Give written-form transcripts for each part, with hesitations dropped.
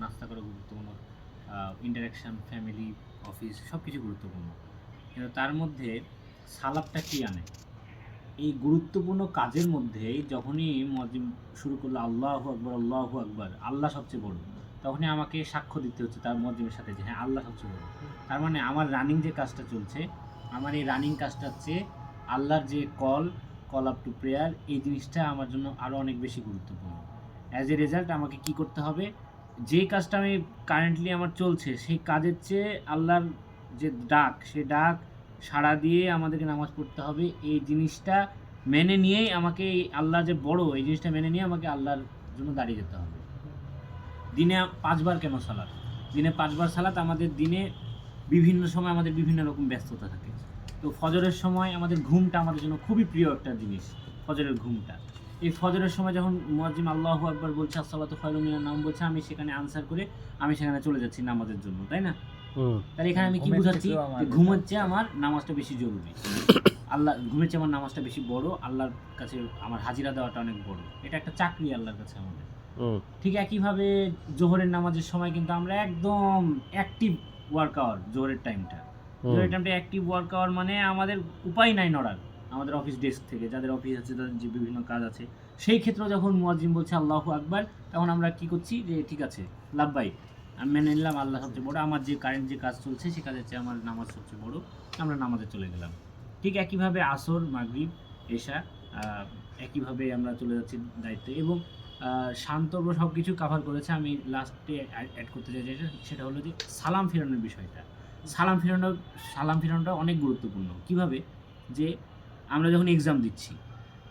নাস্তা করা গুরুত্বপূর্ণ, ইন্টারাকশান, ফ্যামিলি, অফিস সব কিছু গুরুত্বপূর্ণ। কিন্তু তার মধ্যে সালাদটা কী আনে? এই গুরুত্বপূর্ণ কাজের মধ্যে যখনই মুয়াজ্জিন শুরু করলো আল্লাহু আকবার, আল্লাহু আকবার, আল্লাহ সবচেয়ে বড়, তখনই আমাকে সাক্ষ্য দিতে হচ্ছে তার মুয়াজ্জিনের সাথে যে হ্যাঁ আল্লাহ সবচেয়ে বড়। তার মানে আমার রানিং যে কাজটা চলছে, আমার এই রানিং কাজটার চেয়ে আল্লাহর যে কল আপ টু প্রেয়ার, এই জিনিসটা আমার জন্য আরও অনেক বেশি গুরুত্বপূর্ণ। অ্যাজ এ রেজাল্ট আমাকে কি করতে হবে, যে কাজটা আমি কারেন্টলি আমার চলছে সেই কাজের চেয়ে আল্লাহর যে ডাক, সে ডাক সাড়া দিয়ে আমাদেরকে নামাজ পড়তে হবে। এই জিনিসটা মেনে নিয়েই আমাকে এই আল্লাহ যে বড়, এই জিনিসটা মেনে নিয়ে আমাকে আল্লাহর জন্য দাঁড়িয়ে যেতে হবে। দিনে 5 বার কেন সালাত? দিনে 5 বার সালাত। আমাদের দিনে বিভিন্ন সময় আমাদের বিভিন্ন রকম ব্যস্ততা থাকে। তো ফজরের সময় আমাদের ঘুমটা আমাদের জন্য খুবই প্রিয় একটা জিনিস, ফজরের ঘুমটা। এই ফজরের সময় যখন মুয়াজ্জিন আল্লাহু আকবার বলছে, আসসালাতু খায়রুম মিনান নাওম বলছে, আমি সেখানে আনসার করে আমি সেখানে চলে যাচ্ছি নামাজের জন্য, তাই না? তাহলে এখানে আমি কি বুঝাচ্ছি? ঘুমের চেয়ে আমার নামাজটা বেশি জরুরি। আল্লাহ ঘুমের চেয়ে আমার নামাজটা বেশি বড়, আল্লাহর কাছে আমার হাজিরা দেওয়াটা অনেক বড়। এটা একটা চাকরি আল্লাহর কাছে আমাদের। ঠিক একইভাবে জোহরের নামাজের সময় কিন্তু আমরা একদম অ্যাক্টিভ ওয়ার্ক আওয়ার, জোহরের টাইমটা অ্যাক্টিভ ওয়ার্ক আওয়ার, মানে আমাদের উপায় নাই নড়ার। আমাদের অফিস ডেস্ক থেকে, যাদের অফিস আছে, তাদের যে বিভিন্ন কাজ আছে, সেই ক্ষেত্রে যখন মুয়াজ্জিন বলছে আল্লাহু আকবার, তখন আমরা কি করছি যে ঠিক আছে লাব্বাইক, আমি মেনে নিলাম আল্লাহ সবচেয়ে বড়, আমার যে কারেন্ট যে কাজ চলছে সে কাজের চেয়ে আমার নামাজ সবচেয়ে বড়, আমরা নামাজে চলে গেলাম। ঠিক একইভাবে আসর, মাগরিব, এশা, একইভাবে আমরা চলে যাচ্ছি দায়িত্বে। এবং শান্তব্য সব কিছু কাভার করেছে। আমি লাস্টে অ্যাড করতে চাই সেটা হলো যে সালাম ফেরানোর বিষয়টা। সালাম ফেরানোটা অনেক গুরুত্বপূর্ণ। কিভাবে? যে আমরা যখন এক্সাম দিচ্ছি,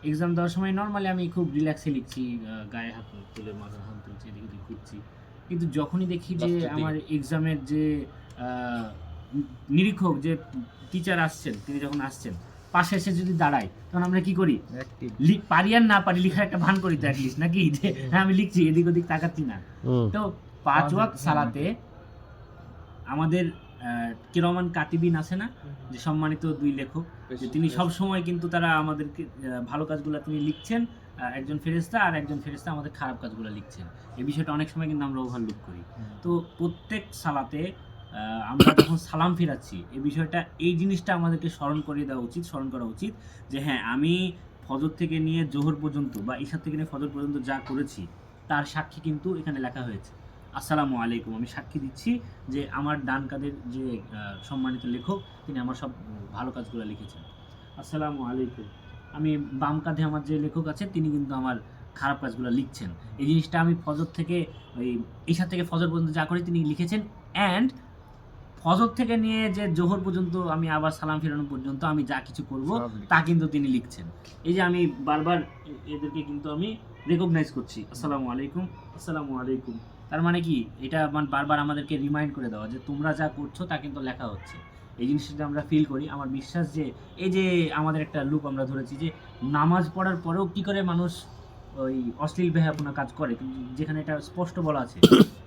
এক্সাম দেওয়ার সময় নর্মালি আমি খুব রিল্যাক্সে লিখছি, গায়ে হাত তুলে মাথায় হাত তুলছি, এদিক ওদিক ঘুরছি। কিন্তু যখনই দেখি যে আমার এক্সামের যে নিরীক্ষক, যে টিচার আসছেন, তিনি যখন আসছেন পাশে এসে যদি দাঁড়ায়, তখন আমরা কি করি? পারি আর না পারি লিখার একটা ভান করি তো অ্যাটলিস্ট, নাকি? যে হ্যাঁ আমি লিখছি, এদিক ওদিক তাকাচ্ছি না। তো 5 ওয়াক্ত সালাতে আমাদের কিরামান কাতিবিন আছে না, যে সম্মানিত 2 লেখক, যে তিনি সব সময় কিন্তু তারা আমাদেরকে ভালো কাজগুলো তিনি লিখছেন, একজন ফেরেশতা, আর একজন ফেরেশতা আমাদের খারাপ কাজগুলো লিখছেন। এই বিষয়টা অনেক সময় কিন্তু আমরা ওভারলুক করি। তো প্রত্যেক সালাতে আমরা যখন সালাম ফেরাচ্ছি, এই বিষয়টা, এই জিনিসটা আমাদেরকে স্মরণ করা উচিত যে হ্যাঁ আমি ফজর থেকে নিয়ে জোহর পর্যন্ত বা ঈশা থেকে নিয়ে ফজর পর্যন্ত যা করেছি তার সাক্ষী কিন্তু এখানে লেখা হয়েছে। আসসালামু আলাইকুম, আমি সাক্ষী দিচ্ছি যে আমার ডান কাঁধের যে সম্মানিত লেখক, তিনি আমার সব ভালো কাজগুলো লিখেছেন। আসসালামু আলাইকুম, আমি বাম কাঁধে আমার যে লেখক আছে, তিনি কিন্তু আমার খারাপ কাজগুলো লিখছেন। এই জিনিসটা আমি ফজর থেকে ওই ঈশা থেকে ফজর পর্যন্ত যা করি তিনি লিখেছেন। অ্যান্ড ফজর থেকে নিয়ে যে জোহর পর্যন্ত আমি আবার সালাম ফেরানো পর্যন্ত আমি যা কিছু করব তা কিন্তু তিনি লিখছেন। এই যে আমি বারবার এদেরকে কিন্তু আমি রেকগনাইজ করছি, আসসালামু আলাইকুম, আসসালামু আলাইকুম। তার মানে কি? এটা বারবার আমাদেরকে রিমাইন্ড করে দেওয়া যে তোমরা যা করছো তা কিন্তু লেখা হচ্ছে। এই জিনিসটা আমরা ফিল করি। আমার বিশ্বাস যে এই যে আমাদের একটা লুপ আমরা ধরেছি যে নামাজ পড়ার পরেও কী করে মানুষ ওই অশ্লীল বেহায়াপনা কাজ করে, যেখানে এটা স্পষ্ট বলা আছে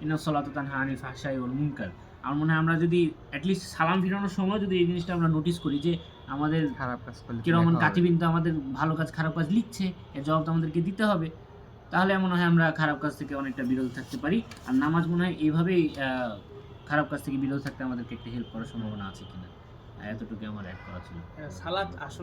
ইন্নাস সালাতু তানহা আনিল ফাহশাই ওয়াল মুনকার। আমার মনে হয় আমরা যদি অ্যাটলিস্ট সালাম ফিরানোর সময় যদি এই জিনিসটা আমরা নোটিস করি যে আমাদের খারাপ কাজ করলে কিরকম কাতিবিন তো আমাদের ভালো কাজ খারাপ কাজ লিখছে, এর জবাব তো আমাদেরকে দিতে হবে, তাহলে মনে হয় আমরা খারাপ কাজ থেকে অনেকটা বিরত থাকতে পারি। আর নামাজ মনে হয় এইভাবেই খারাপ কাজ থেকে বিরত থাকতে আমাদেরকে একটা হেল্প করার সম্ভাবনা আছে কিনা, এতটুকু আমার অ্যাড করা ছিল। সালাত আসলে